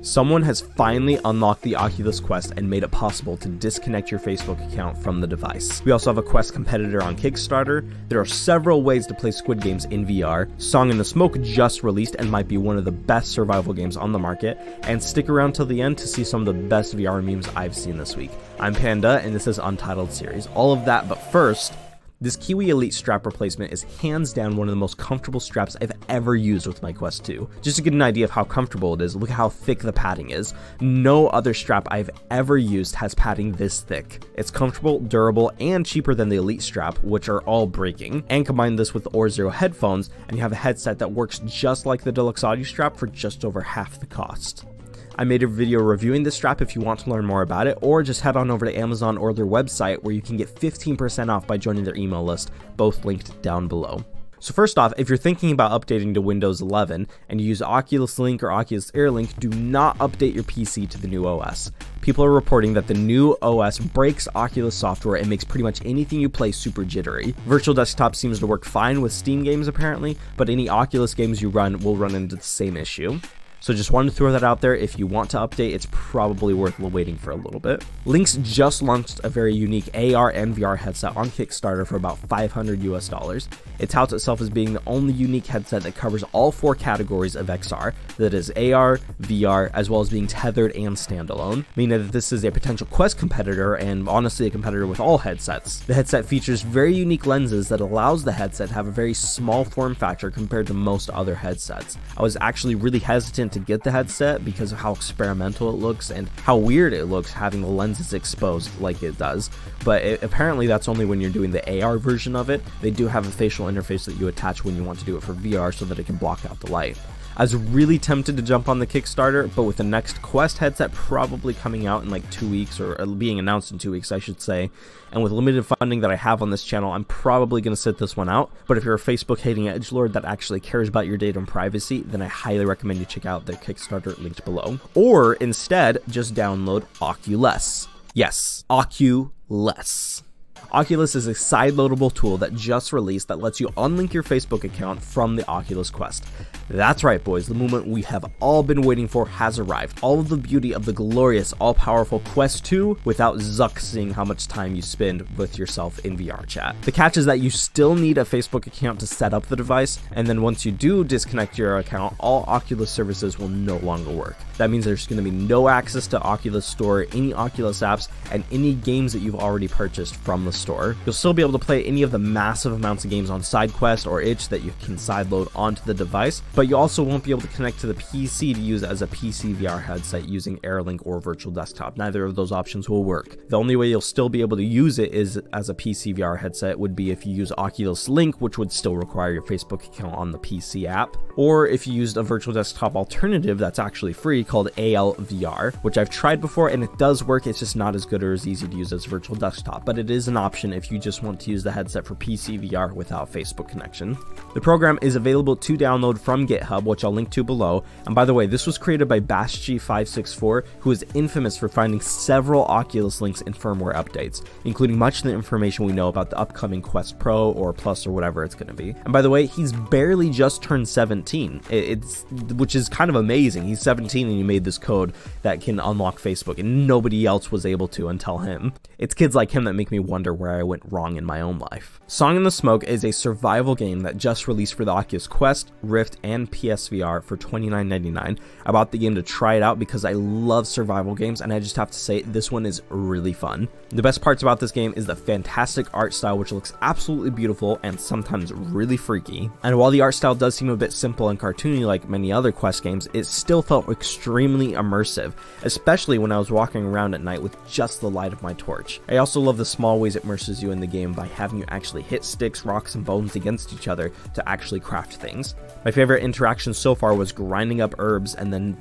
Someone has finally unlocked the Oculus Quest and made it possible to disconnect your Facebook account from the device. We also have a Quest competitor on Kickstarter. There are several ways to play Squid Games in VR. Song in the Smoke just released and might be one of the best survival games on the market. And stick around till the end to see some of the best VR memes I've seen this week. I'm Panda and this is Untitled Series. All of that, but first, this Kiwi Elite strap replacement is hands down one of the most comfortable straps I've ever used with my Quest 2. Just to get an idea of how comfortable it is, look at how thick the padding is. No other strap I've ever used has padding this thick. It's comfortable, durable, and cheaper than the Elite strap, which are all breaking. And combine this with Orzero Headphones, and you have a headset that works just like the Deluxe Audio strap for just over half the cost. I made a video reviewing this strap if you want to learn more about it, or just head on over to Amazon or their website where you can get 15% off by joining their email list, both linked down below. So first off, if you're thinking about updating to Windows 11 and you use Oculus Link or Oculus Air Link, do not update your PC to the new OS. People are reporting that the new OS breaks Oculus software and makes pretty much anything you play super jittery. Virtual Desktop seems to work fine with Steam games apparently, but any Oculus games you run will run into the same issue. So just wanted to throw that out there. If you want to update, it's probably worth waiting for a little bit. Lynx just launched a very unique AR and VR headset on Kickstarter for about $500 US. It touts itself as being the only unique headset that covers all four categories of XR, that is AR, VR, as well as being tethered and standalone, meaning that this is a potential Quest competitor and honestly a competitor with all headsets. The headset features very unique lenses that allows the headset to have a very small form factor compared to most other headsets. I was actually really hesitant to get the headset because of how experimental it looks and how weird it looks having the lenses exposed like it does, but apparently that's only when you're doing the AR version of it. They do have a facial interface that you attach when you want to do it for VR so that it can block out the light. I was really tempted to jump on the Kickstarter, but with the next Quest headset probably coming out in like 2 weeks, or being announced in 2 weeks I should say, and with limited funding that I have on this channel, I'm probably going to sit this one out. But if you're a Facebook hating edgelord that actually cares about your data and privacy, then I highly recommend you check out their Kickstarter linked below. Or instead, just download Oculus. Yes, Oculus. Oculus is a side-loadable tool that just released that lets you unlink your Facebook account from the Oculus Quest. That's right, boys, the moment we have all been waiting for has arrived. All of the beauty of the glorious, all-powerful Quest 2 without Zuck seeing how much time you spend with yourself in VR chat. The catch is that you still need a Facebook account to set up the device, and then once you do disconnect your account, all Oculus services will no longer work. That means there's going to be no access to Oculus Store, any Oculus apps, and any games that you've already purchased from the store. You'll still be able to play any of the massive amounts of games on SideQuest or Itch that you can sideload onto the device, but you also won't be able to connect to the PC to use as a PC VR headset using AirLink or Virtual Desktop. Neither of those options will work. The only way you'll still be able to use it is as a PC VR headset would be if you use Oculus Link, which would still require your Facebook account on the PC app, or if you used a Virtual Desktop alternative that's actually free called ALVR, which I've tried before and it does work. It's just not as good or as easy to use as Virtual Desktop, but it is an option if you just want to use the headset for PC VR without Facebook connection. The program is available to download from GitHub, which I'll link to below. And by the way, this was created by BashG564, who is infamous for finding several Oculus links in firmware updates, including much of the information we know about the upcoming Quest Pro or Plus or whatever it's going to be. And by the way, he's barely just turned 17, which is kind of amazing. He's 17 and he made this code that can unlock Facebook, and nobody else was able to until him. It's kids like him that make me wonder where I went wrong in my own life. Song in the Smoke is a survival game that just released for the Oculus Quest, Rift, and PSVR for $29.99. I bought the game to try it out because I love survival games, and I just have to say this one is really fun. The best parts about this game is the fantastic art style, which looks absolutely beautiful and sometimes really freaky. And while the art style does seem a bit simple and cartoony like many other Quest games, it still felt extremely immersive, especially when I was walking around at night with just the light of my torch. I also love the small ways it immerses you in the game by having you actually hit sticks, rocks, and bones against each other to actually craft things. My favorite interaction so far was grinding up herbs and then,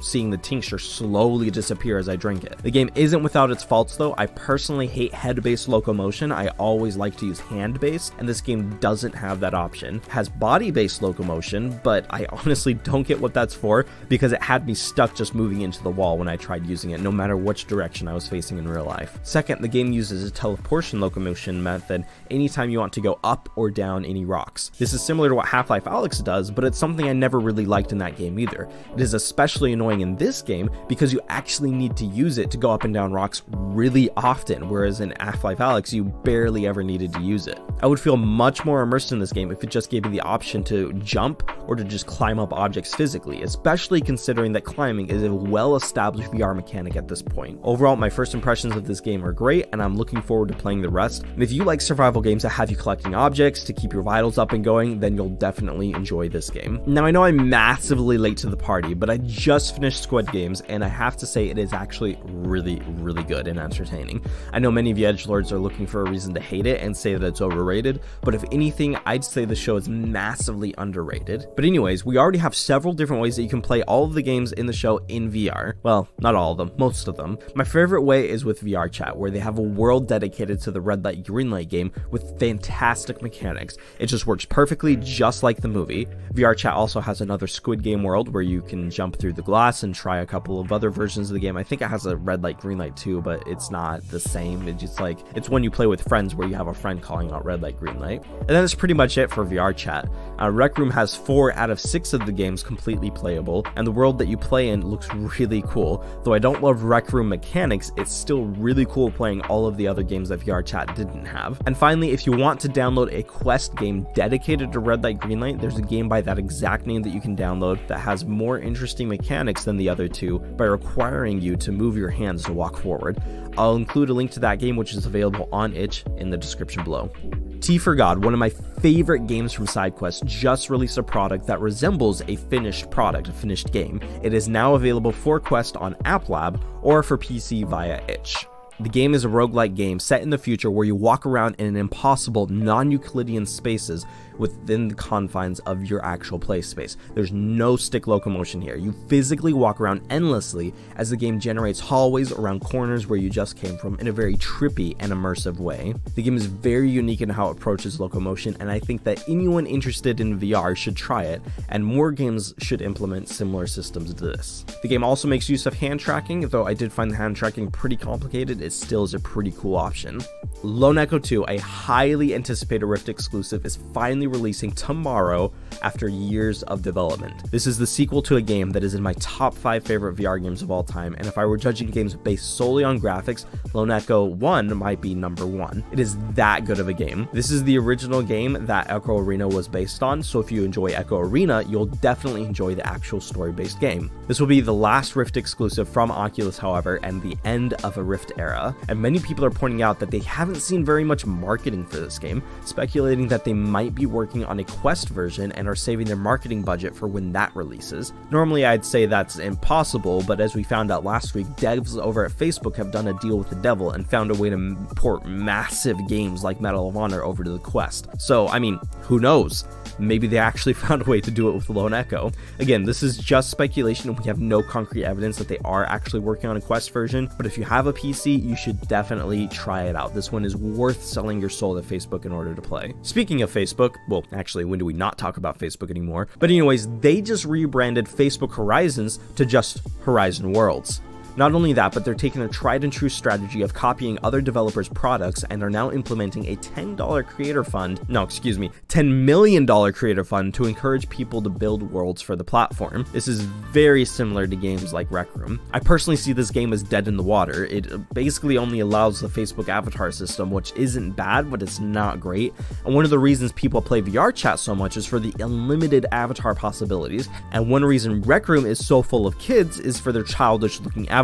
seeing the tincture slowly disappear as I drink it. The game isn't without its faults though. I personally hate head-based locomotion. I always like to use hand-based, and this game doesn't have that option. It has body-based locomotion, but I honestly don't get what that's for because it had me stuck just moving into the wall when I tried using it, no matter which direction I was facing in real life. Second, the game uses a teleport proportion locomotion method anytime you want to go up or down any rocks. This is similar to what Half-Life Alyx does, but it's something I never really liked in that game either. It is especially annoying in this game because you actually need to use it to go up and down rocks really often, whereas in Half-Life Alyx you barely ever needed to use it. I would feel much more immersed in this game if it just gave me the option to jump or to just climb up objects physically, especially considering that climbing is a well-established VR mechanic at this point. Overall, my first impressions of this game are great, and I'm looking forward to playing the rest. And if you like survival games that have you collecting objects to keep your vitals up and going, then you'll definitely enjoy this game. Now, I know I'm massively late to the party, but I just finished Squid Games, and I have to say it is actually really good and entertaining. I know many of you edgelords are looking for a reason to hate it and say that it's overrated, but if anything, I'd say the show is massively underrated. But anyways, we already have several different ways that you can play all of the games in the show in VR. Well, not all of them, most of them. My favorite way is with VR chat, where they have a world dedicated to the red light, green light game with fantastic mechanics. It just works perfectly, just like the movie. VR chat also has another Squid Game world where you can jump through the glass and try a couple of other versions of the game. I think it has a red light, green light too, but it's not the same. It's just like, it's when you play with friends where you have a friend calling out red light, green light. And that's pretty much it for VR chat. Rec Room has 4 out of 6 of the games completely playable, and the world that you play in looks really cool. Though I don't love Rec Room mechanics, it's still really cool playing all of the other games that VR chat didn't have. And finally, if you want to download a quest game dedicated to red light, green light, there's a game by that exact name that you can download that has more interesting mechanics than the other two by requiring you to move your hands to walk forward. I'll include a link to that game, which is available on itch, in the description below. T for God, one of my favorite games from SideQuest, just released a product that resembles a finished product, a finished game. It is now available for Quest on App Lab or for PC via itch. The game is a roguelike game set in the future where you walk around in impossible non-Euclidean spaces within the confines of your actual play space. There's no stick locomotion here. You physically walk around endlessly as the game generates hallways around corners where you just came from in a very trippy and immersive way. The game is very unique in how it approaches locomotion, and I think that anyone interested in VR should try it, and more games should implement similar systems to this. The game also makes use of hand tracking, though I did find the hand tracking pretty complicated. It still is a pretty cool option. Lone Echo 2, a highly anticipated Rift exclusive, is finally releasing tomorrow after years of development. This is the sequel to a game that is in my top 5 favorite VR games of all time, and if I were judging games based solely on graphics, Lone Echo 1 might be number 1. It is that good of a game. This is the original game that Echo Arena was based on, so if you enjoy Echo Arena, you'll definitely enjoy the actual story-based game. This will be the last Rift exclusive from Oculus, however, and the end of a Rift era, and many people are pointing out that they haven't seen very much marketing for this game, speculating that they might be working on a Quest version and are saving their marketing budget for when that releases. Normally I'd say that's impossible, but as we found out last week, devs over at Facebook have done a deal with the devil and found a way to port massive games like Medal of Honor over to the Quest. So, I mean, who knows? Maybe they actually found a way to do it with Lone Echo. Again, this is just speculation and we have no concrete evidence that they are actually working on a Quest version, but if you have a PC, you should definitely try it out. This one is worth selling your soul to Facebook in order to play. Speaking of Facebook, well, actually, when do we not talk about Facebook anymore? But anyways, they just rebranded Facebook Horizons to just Horizon Worlds. Not only that, but they're taking a tried and true strategy of copying other developers' products and are now implementing a $10 creator fund, no, excuse me, $10 million creator fund to encourage people to build worlds for the platform. This is very similar to games like Rec Room. I personally see this game as dead in the water. It basically only allows the Facebook avatar system, which isn't bad, but it's not great. And one of the reasons people play VR chat so much is for the unlimited avatar possibilities. And one reason Rec Room is so full of kids is for their childish looking avatars.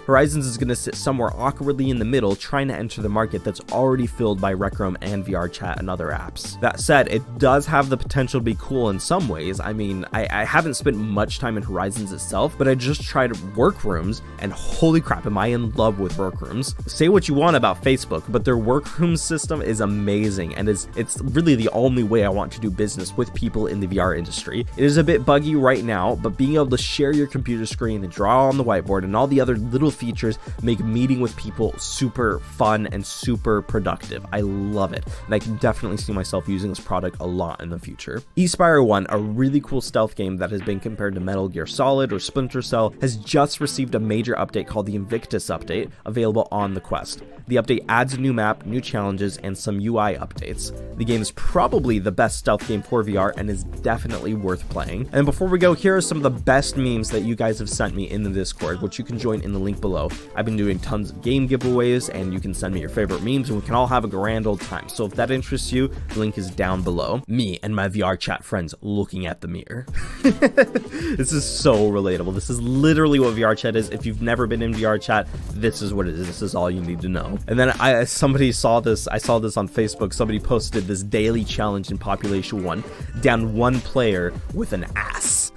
Horizons is going to sit somewhere awkwardly in the middle, trying to enter the market that's already filled by Rec Room and VR chat and other apps. That said, it does have the potential to be cool in some ways. I mean, I haven't spent much time in Horizons itself, but I just tried Workrooms, and holy crap, am I in love with Workrooms. Say what you want about Facebook, but their Workrooms system is amazing, and it's really the only way I want to do business with people in the VR industry. It is a bit buggy right now, but being able to share your computer screen and draw on the whiteboard and all the the other little features make meeting with people super fun and super productive. I love it, and I can definitely see myself using this product a lot in the future. Espire 1, a really cool stealth game that has been compared to Metal Gear Solid or Splinter Cell, has just received a major update called the Invictus update, available on the Quest. The update adds a new map, new challenges, and some UI updates. The game is probably the best stealth game for VR and is definitely worth playing. And before we go, here are some of the best memes that you guys have sent me in the Discord, which you can join in the link below. I've been doing tons of game giveaways, and you can send me your favorite memes, and we can all have a grand old time. So if that interests you, the link is down below. Me and my VR chat friends looking at the mirror. This is so relatable. This is literally what VR chat is. If you've never been in VR chat, this is what it is. This is all you need to know. And then I saw this on Facebook. Somebody posted this daily challenge in Population 1, down one player with an ass.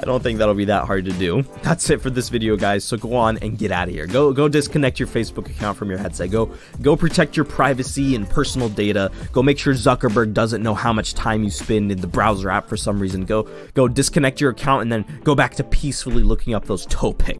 I don't think that'll be that hard to do. That's it for this video, guys, so go on and get out of here. Go disconnect your Facebook account from your headset. Go protect your privacy and personal data. Go make sure Zuckerberg doesn't know how much time you spend in the browser app for some reason. Go disconnect your account and then go back to peacefully looking up those toe pics.